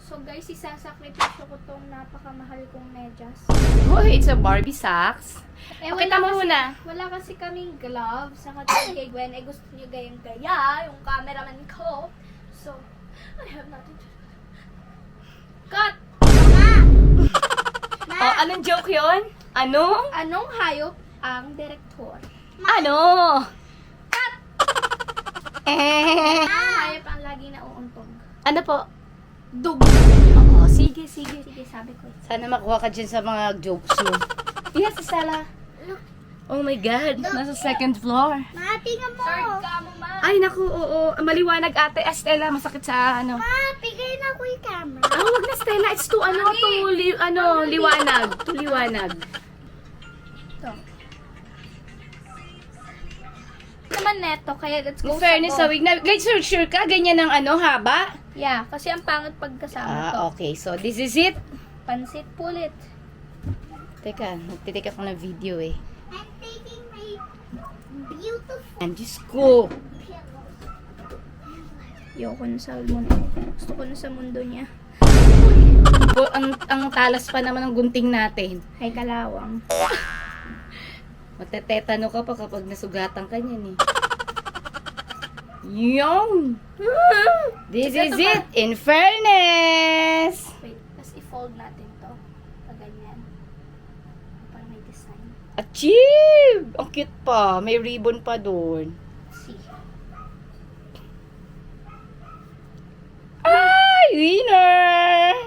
So guys, isasakripisyo ko tong napakamahal kong medyas. Oh, it's a Barbie socks. Pakita mo kasi, muna. wala kasi kaming gloves. Sa katulad kay Gwen, gusto niyo gayang-gaya, yung cameraman ko. So, I have nothing to do. Cut! Oh, anong joke yon? Ano? Anong hayop ang direktor? Ano? Anong hayop ang lagi nauuntog? Ano po? Dug! Oo, sige. Sige, sabi ko. Sana makuha ka dyan sa mga jokes mo. Yes, Stella. Oh my God, nasa second floor. Ma, tingnan mo. Third ka mo, ma. Ay, naku, oo. Maliwanag ate. Stella, masakit sa ano. Ma, bigay na ko yung camera. Ah, wag na Stella. It's too, liwanag. Too liwanag. Ito. Naman neto, kaya let's go In fairness, sa sa wig na, guys, sure ka? Ganyan ang haba? Yeah, kasi ang pangit pagkasama to. Okay. So, this is it. Pansit pulit. Teka, magtitik ako ng video eh. I'm taking my beautiful And Diyos ko. pillows. Ayoko na sa mundo. Gusto ko na sa mundo niya. Ang talas pa naman ng gunting natin. Ay, kalawang. Magtetetano ka pa kapag nasugatan ka niyan eh. Yung! This is it! In fairness! Wait, tapos i-fold natin to. Pag ganyan. Para may design. Achieve! Ang cute pa. May ribbon pa doon. See. Ay! Winner!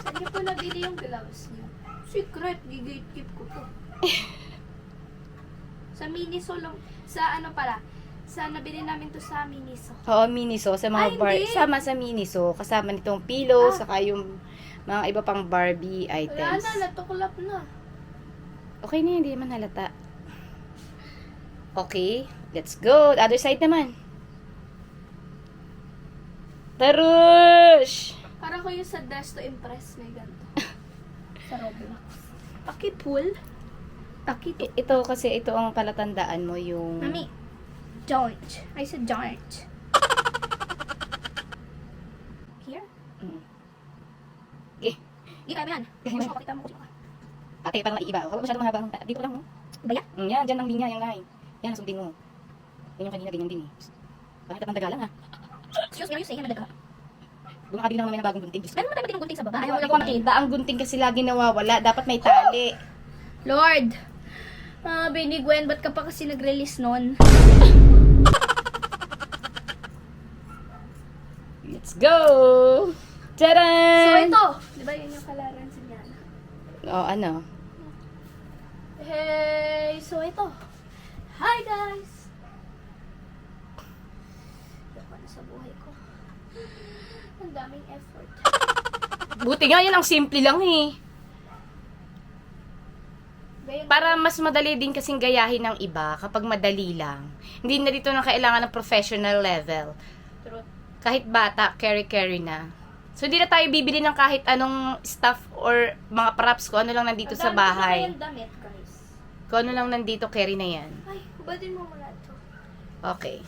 Saan niyo po nabili yung gloves niyo? Secret, gigate-keep ko to. Sa Miniso lang. Sa ano pala? Sa nabili namin to sa Miniso. Oo, Miniso. Sa mga Ay, hindi. Sama sa Miniso. Kasama nitong pillow, saka yung mga iba pang Barbie Wala items. na, natuklap na. Okay na, hindi naman halata. Okay, let's go. The other side naman. Tarush! Para ko yung sa Dress to Impress may ganito. Sa Roblox. Paki-pull. Paki-to. Ito kasi, ito ang palatandaan mo yung... Mami, George. I said George. Here? Mm. Eh, Gita mo yan. Gusto ko kita mo. ate, parang naiiba. Huwag masyadong mahabang... Dito lang, oh. Baya? Yan, dyan ang linya, yung line. Yan, ang sundin mo. Yan yung kanina, ganyan din eh. Bakit at ang daga lang, ha? Excuse me, are you saying na nadaga? Bumakabi lang naman ng bagong gunting. Diyos ko. Meron mo tayo pating gunting sa baba. Ayaw Ayaw lang lang ko makita. makita. Ang gunting kasi lagi nawawala. Dapat may tali. Lord! Baby Gwen, ba't ka pa kasi nag-release nun? Let's go! Tadaan! So ito, di ba yun yung kalaran sa Diana? Oh, ano? Hey! So ito. Hi guys! Ako na sa buhay ko. Ang daming effort. Buti nga, yan ang simple lang eh. Gayun, Para mas madali din kasing gayahin ng iba kapag madali lang. Hindi na dito na kailangan ng professional level. Truth. Kahit bata, carry na. So, hindi na tayo bibili ng kahit anong stuff or mga props ko. Ano lang nandito sa Ang dami bahay. ko na yung damit, guys. Kung ano lang nandito, carry na yan. Ay, hubadin mo muna ito. Okay.